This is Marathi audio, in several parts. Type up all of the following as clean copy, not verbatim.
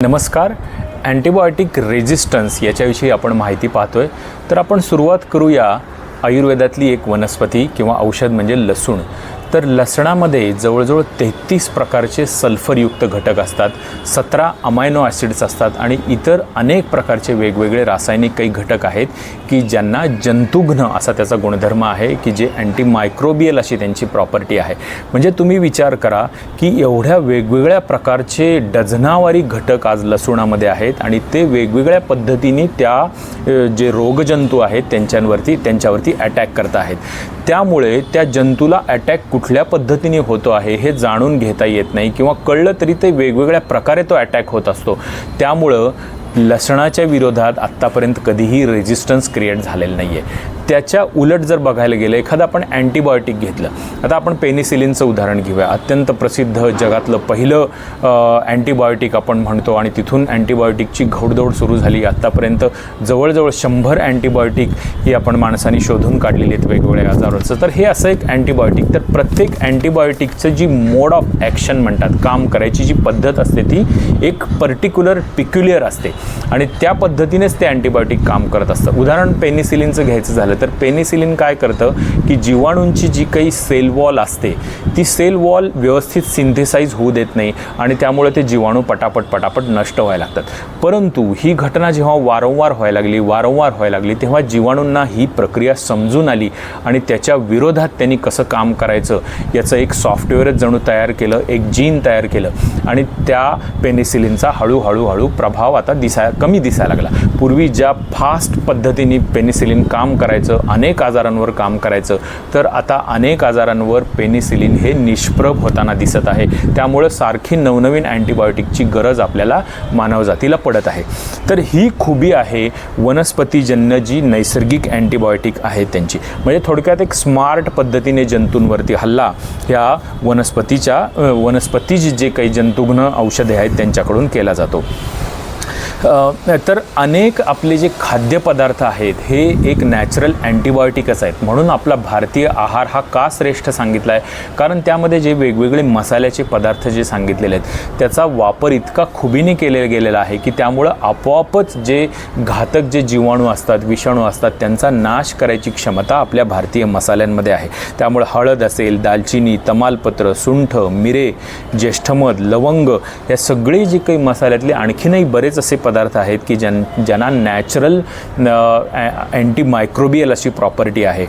नमस्कार. अँटीबायोटिक रेजिस्टन्स याच्याविषयी आपण माहिती पाहतोय. तर आपण सुरुवात करूया आयुर्वेदातली एक वनस्पती किंवा औषध म्हणजे लसूण. तर लसणामध्ये जवळजवळ 33 प्रकारचे सल्फरयुक्त घटक असतात, 17 अमायनो ॲसिड्स असतात आणि इतर अनेक प्रकारचे वेगवेगळे रासायनिक काही घटक आहेत की ज्यांना जंतुघ्न असा त्याचा गुणधर्म आहे की जे अँटीमायक्रोबियल अशी त्यांची प्रॉपर्टी आहे. म्हणजे तुम्ही विचार करा की एवढ्या वेगवेगळ्या प्रकारचे डझनावारी घटक आज लसूणामध्ये आहेत आणि ते वेगवेगळ्या पद्धतीने त्या जे रोगजंतू आहेत त्यांच्यावरती अटॅक करत आहेत. त्यामुळे त्या जंतूला अटॅक कुठल्या पद्धतीने होतो आहे हे जाणून घेता येत नाही किंवा कळलं तरी ते वेगवेगळ्या प्रकारे तो अटॅक होत असतो. त्यामुळं लसणाच्या विरोधात आत्तापर्यंत कधीही रेजिस्टन्स क्रिएट झालेलं नाही आहे. त्याच्या उलट जर बघायला गेलं, एखादं आपण अँटीबायोटिक घेतलं, आता आपण पेनिसिलिनचं उदाहरण घेऊया. अत्यंत प्रसिद्ध जगातलं पहिलं अँटीबायोटिक आपण म्हणतो आणि तिथून अँटीबायोटिकची घोडदौड सुरू झाली. आत्तापर्यंत जवळजवळ 100 अँटीबायोटिक ही आपण माणसांनी शोधून काढलेली आहेत वेगवेगळ्या आजारांचं. तर हे असं एक अँटीबायोटिक. तर प्रत्येक अँटीबायोटिकचं जी मोड ऑफ ॲक्शन म्हणतात, काम करायची जी पद्धत असते ती एक पर्टिक्युलर पिक्युलियर असते आणि त्या पद्धतीनेच ते अँटीबायोटिक काम करत असतं. उदाहरण पेनिसिलिनचं घ्यायचं झालं तर पेनिसिलिन काय करतं की जीवाणूंची जी काही सेल वॉल असते ती सेल वॉल व्यवस्थित सिंथेसाइज होऊ देत नाही आणि त्यामुळे ते जीवाणू पटापट नष्ट व्हायला लागतात. परंतु ही घटना जेव्हा वारंवार व्हायला लागली तेव्हा जीवाणूंना ही प्रक्रिया समजून आली आणि त्याच्या विरोधात त्यांनी कसं काम करायचं याचं एक सॉफ्टवेअरच जणू तयार केलं, एक जीन तयार केलं आणि त्या पेनिसिलिनचा हळूहळू प्रभाव आता कमी दिसायला लागला. पूर्वी ज्या फास्ट पद्धतीने पेनिसिलिन काम करायचं, अनेक आजारांवर काम करायचं, तर आता अनेक आजारांवर पेनिसिलिन हे निष्प्रभ होताना दिसत आहे. त्यामुळं सारखी नवनवीन अँटीबायोटिकची गरज आपल्याला मानवजातीला पडत आहे. तर ही खूबी आहे वनस्पतीजन्य जी नैसर्गिक अँटीबायोटिक आहेत त्यांची. म्हणजे थोडक्यात एक स्मार्ट पद्धतीने जंतूंवरती हल्ला ह्या वनस्पतीची जे काही जंतुघ्न औषधे आहेत त्यांच्याकडून केला जातो. तर अनेक आपले जे खाद्यपदार्थ आहेत हे एक नॅचरल अँटीबायोटिकच आहेत. म्हणून आपला भारतीय आहार हा का श्रेष्ठ सांगितला आहे, कारण त्यामध्ये जे वेगवेगळे मसाल्याचे पदार्थ जे सांगितलेले आहेत त्याचा वापर इतका खुबीने केला गेलेला आहे की त्यामुळं आपोआपच जे घातक जे जीवाणू असतात, विषाणू असतात त्यांचा नाश करायची क्षमता आपल्या भारतीय मसाल्यांमध्ये आहे. त्यामुळे हळद असेल, दालचिनी, तमालपत्र, सुंठ, मिरे, ज्येष्ठमध, लवंग या सगळे जे काही मसाल्यातले आणखीनही बरेच असे पदार्थ आहेत की ज्यांना नॅचरल अँटीमायक्रोबियल अशी प्रॉपर्टी आहे.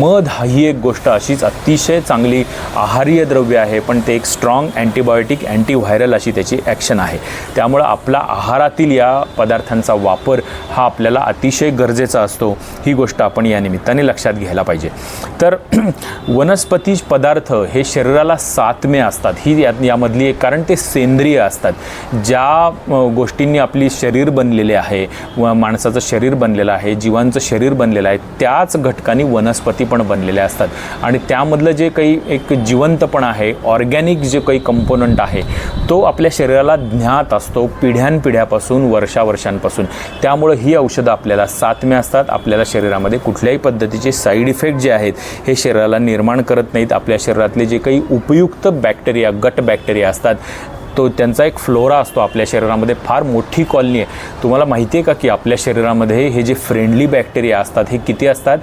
मध ही एक गोष्ट अशीच अतिशय चांगली आहारीय द्रव्य आहे, पण ते एक स्ट्रॉंग अँटीबायोटिक, अँटीव्हायरल अशी त्याची ॲक्शन आहे. त्यामुळं आपला आहारातील या पदार्थांचा वापर हा आपल्याला अतिशय गरजेचा असतो. ही गोष्ट आपण या निमित्ताने लक्षात घ्यायला पाहिजे. तर वनस्पती पदार्थ हे शरीराला सातम्य असतात. ही यामधली एक, कारण ते सेंद्रिय असतात. ज्या गोष्टींनी आपली शरीर बनलेले आहे, माणसाचं शरीर बनलेलं आहे, जीवांचं शरीर बनलेलं आहे, त्याच घटकांनी वनस्पती पण बनलेल्या असतात आणि त्यामधलं जे काही एक जिवंतपण आहे, ऑर्गॅनिक जे काही कंपोनंट आहे तो आपल्या शरीराला ज्ञात असतो पिढ्यानपिढ्यापासून, वर्षांपासून. त्यामुळं ही औषधं आपल्याला सातम्य असतात. आपल्याला शरीरामध्ये कुठल्याही पद्धतीचे साईड इफेक्ट जे आहेत हे शरीराला निर्माण करत नाहीत. आपल्या शरीरातले जे काही उपयुक्त बॅक्टेरिया, गट बॅक्टेरिया असतात तो त्यांचा एक फ्लोरा असतो. आपल्या शरीरामध्ये फार मोठी कॉलनी आहे. तुम्हाला माहिती आहे का की आपल्या शरीरामध्ये हे जे फ्रेंडली बॅक्टेरिया असतात हे किती असतात,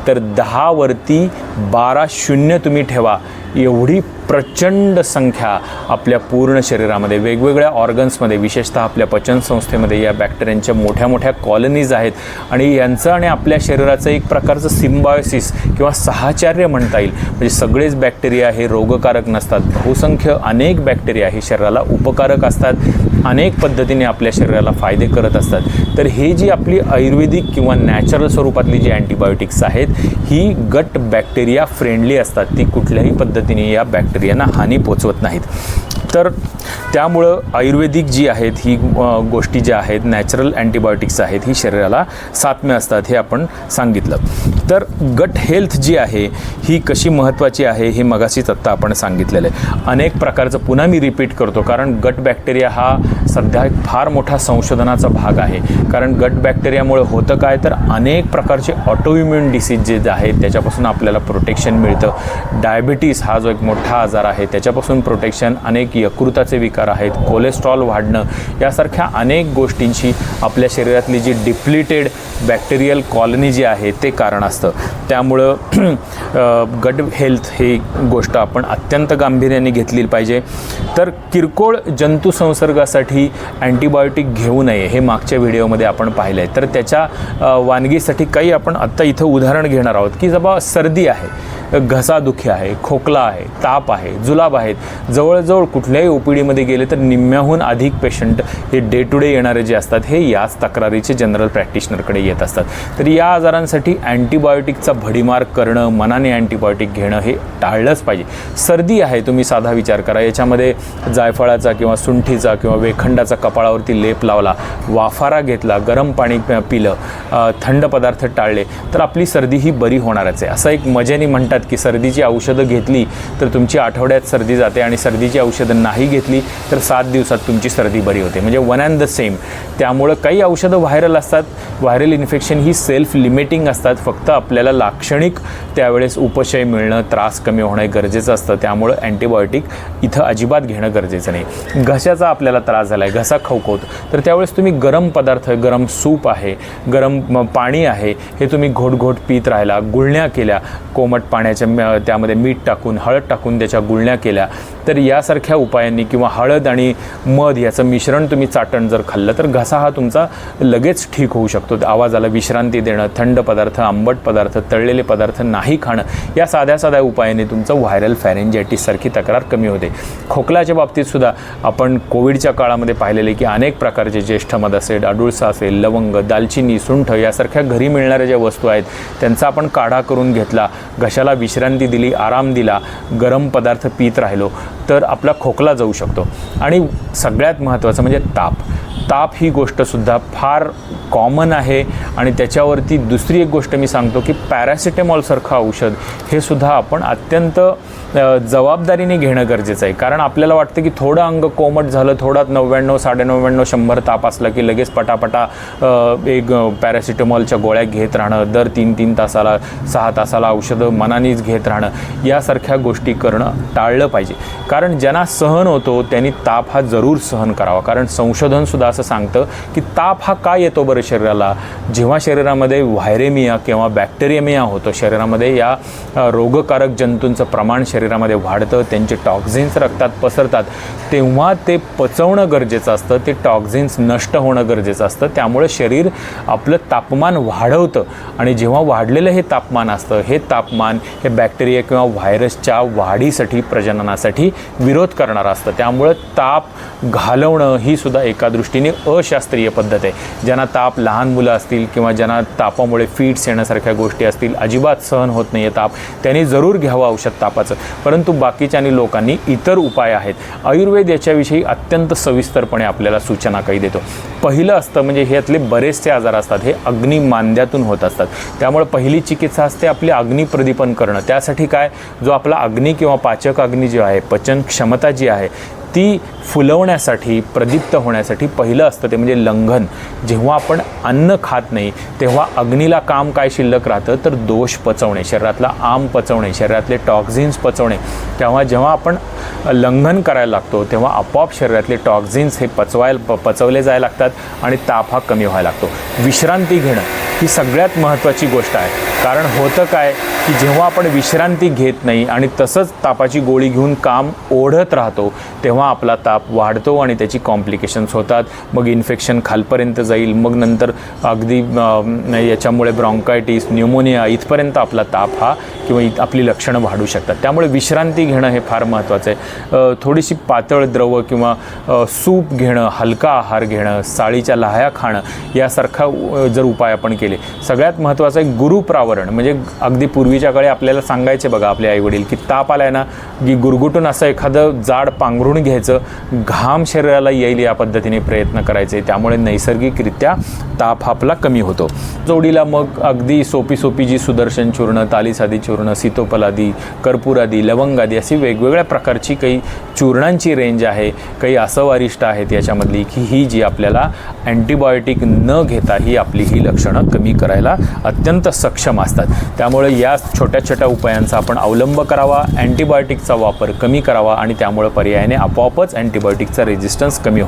तर 10 वरती 12 शून्य तुम्ही ठेवा एवढी प्रचंड संख्या आपल्या पूर्ण शरीरामध्ये, वेगवेगळ्या ऑर्गन्समध्ये, विशेषतः आपल्या पचनसंस्थेमध्ये या बॅक्टेरियांच्या मोठ्या कॉलनीज आहेत आणि यांचं आणि आपल्या शरीराचं एक प्रकारचं सिम्बायोसिस किंवा साहचर्य म्हणता येईल. म्हणजे सगळेच बॅक्टेरिया हे रोगकारक नसतात. बहुसंख्य अनेक बॅक्टेरिया हे शरीराला उपकारक असतात, अनेक पद्धतीने आपल्या शरीराला फायदे करत असतात. तर हे जी आपली आयुर्वेदिक किंवा नॅचरल स्वरूपातली जी अँटीबायोटिक्स आहेत ही गट बॅक्टेरिया फ्रेंडली असतात. ती कुठल्याही पद्धतीने या बॅक्टेरियांना हानी पोचवत नाहीत. तर त्यामुळं आयुर्वेदिक जी आहेत ही गोष्टी ज्या आहेत, नॅचरल अँटीबायोटिक्स आहेत, ही शरीराला सातम्य असतात हे आपण सांगितलं. तर गट हेल्थ जी आहे ही कशी महत्त्वाची आहे हे मगाशीच आत्ता आपण सांगितलेलं आहे. अनेक प्रकारचं, पुन्हा मी रिपीट करतो, कारण गट बॅक्टेरिया हा सध्या एक फार मोठा संशोधनाचा भाग आहे. कारण गट बॅक्टेरियामुळे होतं काय, तर अनेक प्रकारचे ऑटोइम्युन डिसीज जे आहेत त्याच्यापासून आपल्याला प्रोटेक्शन मिळतं. डायबिटीस हा जो एक मोठा आजार आहे त्याच्यापासून प्रोटेक्शन, अनेक यकृताचे विकार आहेत, कोलेस्ट्रॉल वाढणं, यासारख्या अनेक गोष्टींची आपल्या शरीरातली जी डिप्लिटेड बॅक्टेरियल कॉलनी जी आहे ते कारण असतं. त्यामुळं गट हेल्थ ही गोष्ट आपण अत्यंत गांभीर्याने घेतली पाहिजे. तर किरकोळ जंतू संसर्गासाठी अँटीबायोटिक घेऊ नये हे मागच्या व्हिडिओमध्ये आपण पाहिलं आहे. तर त्याच्या वानगीसाठी काही आपण आत्ता इथं उदाहरण घेणार आहोत की जबा सर्दी आहे, घसादुखी आहे, खोकला आहे, ताप आहे, जुलाब आहेत. जवळजवळ कुठल्याही OPDमध्ये गेले तर निम्म्याहून अधिक पेशंट हे डे टू डे येणारे जे असतात हे याच तक्रारीचे जनरल प्रॅक्टिशनरकडे येत असतात. तर या आजारांसाठी अँटीबायोटिकचा भडीमार करणं, मनाने अँटीबायोटिक घेणं हे टाळलंच पाहिजे. सर्दी आहे, तुम्ही साधा विचार करा, याच्यामध्ये जायफळाचा किंवा सुंठीचा किंवा वेखंडाचा कपाळावरती लेप लावला, वाफारा घेतला, गरम पाणी पिलं, थंड पदार्थ टाळले तर आपली सर्दी ही बरी होणारच आहे. असं एक मजेने म्हणतात की सर्दीची औषधं घेतली तर तुमची आठवड्यात सर्दी जाते आणि सर्दीची औषधं नाही घेतली तर 7 दिवसात तुमची सर्दी बरी होते, म्हणजे वन अँड द सेम. त्यामुळं काही औषधं व्हायरल असतात, व्हायरल इन्फेक्शन ही सेल्फ लिमिटिंग असतात. फक्त आपल्याला लाक्षणिक त्यावेळेस उपशय मिळणं, त्रास कमी होणं गरजेचं असतं. त्यामुळं अँटीबायोटिक इथं अजिबात घेणं गरजेचं नाही. घशाचा आपल्याला त्रास झाला आहे, घसा खवखवतो, तर त्यावेळेस तुम्ही गरम पदार्थ, गरम सूप आहे, गरम पाणी आहे, हे तुम्ही घोट पीत राहिला, गुळण्या केल्या कोमट पाण्याच्या, त्यामध्ये मीठ टाकून, हळद टाकून त्याच्या गुळण्या केल्या, तर यासारख्या उपायांनी किंवा हळद आणि मध याचं मिश्रण तुम्ही चाटण जर खाल्लं तर घसा हा तुमचा लगेच ठीक होऊ शकतो. आवाजाला विश्रांती देणं, थंड पदार्थ, आंबट पदार्थ, तळलेले पदार्थ नाही खाणं, या साध्या उपायाने तुमचं व्हायरल फॅरेंजायटिससारखी तक्रार कमी होते. खोकल्याच्या बाबतीत सुद्धा आपण कोविडच्या काळामध्ये पाहिलेले की अनेक प्रकारचे ज्येष्ठ मध असेल, अडुळसा असेल, लवंग, दालचिनी, सुंठ यासारख्या घरी मिळणाऱ्या ज्या वस्तू आहेत त्यांचा आपण काढा करून घेतला, घशाला विश्रांती दिली, आराम दिला, गरम पदार्थ पीत राहिलो तर आपला खोकला जाऊ शकतो. आणि सगळ्यात महत्त्वाचं म्हणजे ताप ही गोष्टसुद्धा फार कॉमन आहे. आणि त्याच्यावरती दुसरी एक गोष्ट मी सांगतो की पॅरासिटेमॉलसारखं औषध हे सुद्धा आपण अत्यंत जबाबदारीने घेणं गरजेचं आहे. कारण आपल्याला वाटतं की थोडं अंग कोमट झालं, थोडा 99, 99, 100 ताप असला की लगेच पटापटा एक पॅरासिटेमॉलच्या गोळ्या घेत राहणं, दर 3 तासाला 6 तासाला औषधं मनानेच घेत राहणं, यासारख्या गोष्टी करणं टाळलं पाहिजे. कारण ज्यांना सहन होतो त्यांनी ताप हा जरूर सहन करावा. कारण संशोधनसुद्धा असं सांगतं की ताप हा का येतो बरं शरीराला? जेव्हा शरीरामध्ये व्हायरेमिया किंवा बॅक्टेरियमिया होतो, शरीरामध्ये या रोगकारक जंतूंचं प्रमाण शरीरामध्ये वाढतं, त्यांचे टॉक्झिन्स रक्तात पसरतात, तेव्हा ते पचवणं गरजेचं असतं, ते टॉक्झिन्स नष्ट होणं गरजेचं असतं. त्यामुळे शरीर आपलं तापमान वाढवतं आणि जेव्हा वाढलेलं हे तापमान असतं, हे तापमान हे बॅक्टेरिया किंवा व्हायरसच्या वाढीसाठी, प्रजननासाठी विरोध करणारं असतं. त्यामुळं ताप घालवणं ही सुद्धा एका दृष्टीने अशास्त्रीय पद्धत आहे. ज्यांना ताप, लहान मुलं असतील किंवा ज्यांना तापामुळे फिट्स येण्यासारख्या गोष्टी असतील, अजिबात सहन होत नाही आहे ताप, त्यांनी जरूर घ्यावं औषध तापाचं. परंतु बाकीच्या लोकांनी इतर उपाय आहेत. आयुर्वेद याच्याविषयी अत्यंत सविस्तरपणे आपल्याला सूचना काही देतो. पहिलं असतं म्हणजे ह्यातले बरेचसे आजार असतात हे अग्निमांद्यातून होत असतात. त्यामुळे पहिली चिकित्सा असते आपली अग्निप्रदीपन करणं. त्यासाठी काय, जो आपला अग्नी किंवा पाचक अग्नी जी आहे, पचन क्षमता जी आहे ती फुलवण्यासाठी, प्रदीप्त होण्यासाठी पहिलं असतं ते म्हणजे लंघन. जेव्हा आपण अन्न खात नाही तेव्हा अग्नीला काम काय शिल्लक राहतं तर दोष पचवणे, शरीरातला आम पचवणे, शरीरातले टॉक्झिन्स पचवणे. जेव्हा आपण लंघन करायला लागतो तेव्हा आपोआप शरीरातले टॉक्झिन्स हे पचवले जायला लागतात आणि ताप हा कमी व्हायला लागतो. विश्रांती घेणं ही सगळ्यात महत्त्वाची गोष्ट आहे. कारण होतं काय की जेव्हा आपण विश्रांती घेत नाही आणि तसंच तापाची गोळी घेऊन काम ओढत राहतो तेव्हा आपला ताप वाढतो आणि त्याची कॉम्प्लिकेशन्स होतात. मग इन्फेक्शन खालपर्यंत जाईल, मग नंतर अगदी याच्यामुळे ब्रॉन्कायटिस, न्यूमोनिया इथपर्यंत आपला ताप हा किंवा आपली लक्षणं वाढू शकतात. त्यामुळे विश्रांती घेणं हे फार महत्त्वाचं आहे. थोडीशी पातळ द्रव किंवा सूप घेणं, हलका आहार घेणं, साळीच्या लाह्या खाणं यासारखा जर उपाय आपण केले. सगळ्यात महत्त्वाचं आहे गुरुप्रावरण. म्हणजे अगदी पूर्वीच्या काळी आपल्याला सांगायचे बघा आपले आईवडील की ताप आलाय ना की गुरगुटून असं एखादं जाड पांघरून घ्यायचं, घाम शरीराला येईल या पद्धतीने प्रयत्न करायचे. त्यामुळे नैसर्गिकरित्या ताप आपला कमी होतो. जोडीला मग अगदी सोपी जी सुदर्शन चूर्ण, तालीसादी चूर्ण, सीतोफलादी, कर्पूरादी, लवंगादी अशी वेगवेगळ्या प्रकारची काही चूर्णांची रेंज आहे, काही असवारिष्ट आहेत याच्यामधली की ही जी आपल्याला अँटीबायोटिक न घेता ही आपली ही लक्षणं कमी करायला अत्यंत सक्षम असतात. त्यामुळे या छोट्या उपायांचा आपण अवलंब करावा, अँटीबायोटिकचा वापर कमी करावा आणि त्यामुळे पर्यायाने आपोआपच अँटीबायोटिकचा रेजिस्टन्स कमी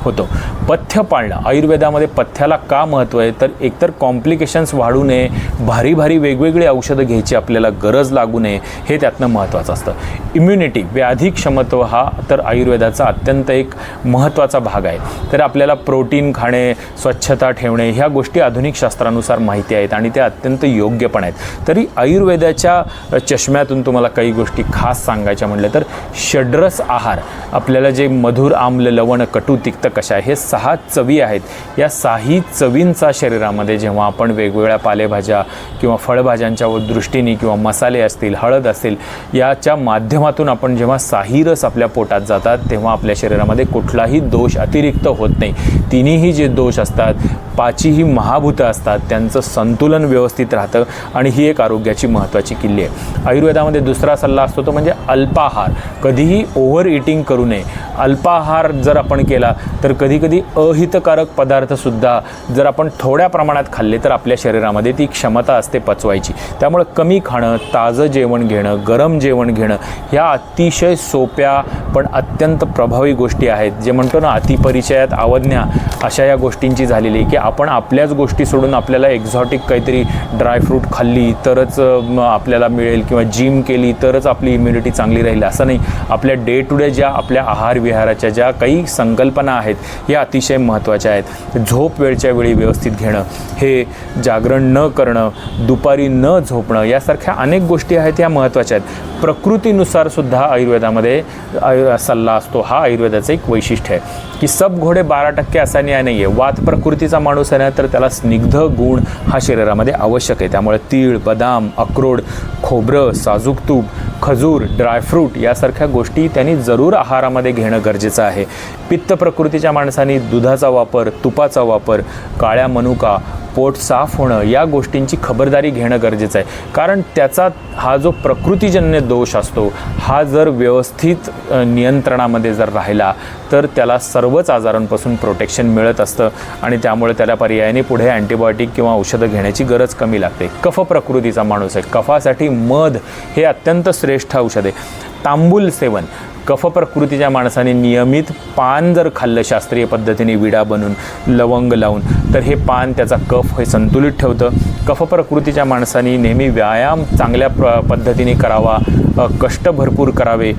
होतो. पथ्य पाळणं, आयुर्वेदामध्ये पथ्याला का महत्त्व आहे, तर एकतर कॉम्प्लिकेशन्स वाढू नये, भारी वेगवेगळी औषधं घ्यायची आपल्याला गरज लागू नये, हे त्यातनं महत्त्वाचं असतं. इम्युनिटी, व्याधी क्षमत्व हा तर आयुर्वेदाचा अत्यंत एक महत्त्वाचा भाग आहे. तर आपल्याला प्रोटीन खाणे, स्वच्छता ठेवणे, ह्या गोष्टी आधुनिक शास्त्रानुसार माहिती आहेत आणि त्या अत्यंत योग्य पण आहेत. तरी आयुर्वेदाच्या चष्म्यातून तुम्हाला काही गोष्टी खास सांगायच्या म्हटलं तर षड्रस आहार, आपल्याला जे मधुर, आम्ल, लवण, कटू, तिक्त, कषाय हे 6 चवी आहेत. या 6 चवींचा शरीरामध्ये जेव्हा आपण वेगवेगळ्या पालेभाज्या किंवा फळभाज्यांच्या दृष्टीने किंवा मसाले असतील, हळद असेल, याच्या माध्यमातून आपण जेव्हा 6 रस आपल्या पोटात जातात तेव्हा आपल्या शरीरामध्ये कुठलाही दोष अतिरिक्त होत नाही. तिन्ही जे दोष असतात, 5ही महाभूतं असतात, त्यांचं संतुलन व्यवस्थित राहतं आणि ही एक आरोग्याची महत्त्वाची किल्ली आहे. आयुर्वेदामध्ये दुसरा सल्ला असतो तो म्हणजे अल्पाहार. कधीही ओव्हर इटिंग करू नये. अल्पाहार जर आपण केला तर कधीकधी अहितकारक पदार्थसुद्धा जर आपण थोड्या प्रमाणात खाल्ले तर आपल्या शरीरामध्ये ती क्षमता असते पचवायची. त्यामुळे कमी खाणं, ताजं जेवण घेणं, गरम जेवण घेणं, ह्या अतिशय सोप्या पण अत्यंत प्रभावी गोष्टी आहेत. जे म्हणतो ना, अतिपरिचयात अवज्ञा, अशा या गोष्टींची झालेली की आपण आपल्याच गोष्टी सोडून आपल्याला एक्झॉटिक काहीतरी ड्रायफ्रूट खाल्ली तरच आपल्याला मिळेल किंवा जिम केली तरच आपली इम्युनिटी चांगली राहील, असं नाही. आपल्या डे टू डे ज्या आपल्या आहार विहाराच्या ज्या काही संकल्पना आहेत या अतिशय महत्त्वाच्या आहेत. झोप वेळच्या वेळी व्यवस्थित घेणं, हे जागरण न करणं, दुपारी न झोपणं, यासारख्या अनेक गोष्टी आहेत या महत्त्वाच्या आहेत. प्रकृतीनुसार सुद्धा आयुर्वेदामध्ये सल्ला असतो. हा आयुर्वेदाचं एक वैशिष्ट्य आहे की सब घोडे 12% असा न्याय नाही आहे. वात प्रकृतीचा माणूस आहे ना, तर त्याला स्निग्ध गुण हा शरीरामध्ये आवश्यक आहे. त्यामुळे तीळ, बदाम, अक्रोड, खोबरं, साजूक तूप, खजूर, ड्रायफ्रूट यासारख्या गोष्टी त्यांनी जरूर आहारामध्ये घेणं गरजेचं आहे. पित्त प्रकृतीच्या माणसांनी दुधाचा वापर, तुपाचा वापर, काळ्या मनुका, पोट साफ होणं, या गोष्टींची खबरदारी घेणं गरजेचं आहे. कारण त्याचा हा जो प्रकृतीजन्य दोष असतो हा जर व्यवस्थित नियंत्रणामध्ये जर राहिला तर त्याला सर्वच आजारांपासून प्रोटेक्शन मिळत असतं आणि त्यामुळे त्याला पर्यायाने पुढे अँटीबायोटिक किंवा औषधं घेण्याची गरज कमी लागते. कफ प्रकृतीचा माणूस आहे, कफासाठी मध हे अत्यंत श्रेष्ठ औषध आहे. तांबूल सेवन, कफ प्रकृतीच्या माणसाने नियमित पान जर खाल्लं शास्त्रीय पद्धतीने विडा बनवून लवंग लावून तर हे पान त्याचा कफ हे संतुलित ठेवतं. कफ प्रकृतीच्या माणसाने नेहमी व्यायाम चांगल्या पद्धतीने करावा, कष्ट भरपूर करावे,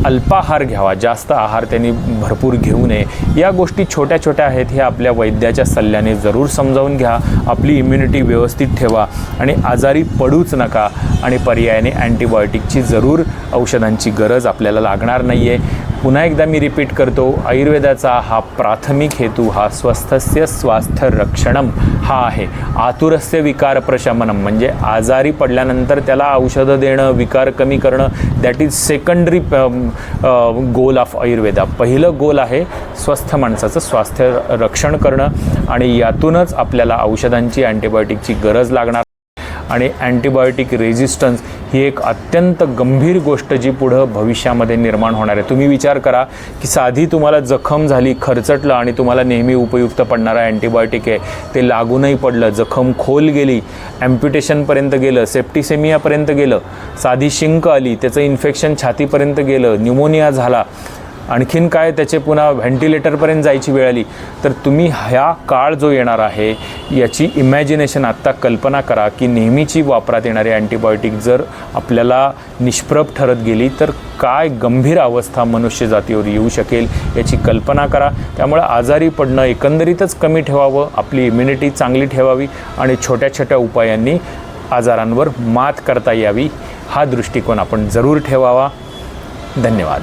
अल्पाहार घ्यावा, जास्त आहार त्यांनी भरपूर घेऊ नये. या गोष्टी छोट्या छोट्या आहेत, हे आपल्या वैद्याच्या सल्ल्याने जरूर समजावून घ्या. आपली इम्युनिटी व्यवस्थित ठेवा आणि आजारी पडूच नका आणि पर्यायाने अँटीबायोटिकची जरूर औषधांची गरज आपल्याला लागणार नाही आहे. पुन्हा एकदा मी रिपीट करतो, आयुर्वेदाचा हा प्राथमिक हेतू हा स्वस्थस्य स्वास्थ्य रक्षणम हा आहे. आतुरस्य विकार प्रशमनम म्हणजे आजारी पडल्यानंतर त्याला औषधं देणं, विकार कमी करणं, that is secondary goal of Ayurveda. पहिलं गोल आहे स्वस्थ माणसाचं स्वास्थ्य रक्षण करणं आणि यातूनच आपल्याला औषधांची, अँटीबायोटिकची गरज लागणार. आणि अँटीबायोटिक रेजिस्टन्स ही एक अत्यंत गंभीर गोष्ट जी पुढं भविष्यामध्ये निर्माण होणार आहे. तुम्ही विचार करा की साधी तुम्हाला जखम झाली, खरचटलं आणि तुम्हाला नेहमी उपयुक्त पडणारा अँटीबायोटिक आहे, ते लागूनही पडलं, जखम खोल गेली, ॲम्प्युटेशनपर्यंत गेलं, सेप्टिसेमियापर्यंत गेलं, साधी शिंक आली, त्याचं इन्फेक्शन छातीपर्यंत गेलं, न्यूमोनिया झाला, आणखीन काय त्याचे पुन्हा व्हेंटिलेटरपर्यंत जायची वेळ आली, तर तुम्ही ह्या काळ जो येणार आहे याची इमॅजिनेशन आत्ता कल्पना करा की नेहमीची वापरात येणारी अँटीबायोटिक जर आपल्याला निष्प्रभ ठरत गेली तर काय गंभीर अवस्था मनुष्य जातीवर येऊ शकेल याची कल्पना करा. त्यामुळे आजारी पडणं एकंदरीतच कमी ठेवावं, आपली इम्युनिटी चांगली ठेवावी आणि छोट्या छोट्या उपायांनी आजारांवर मात करता यावी, हा दृष्टिकोन आपण जरूर ठेवावा. धन्यवाद.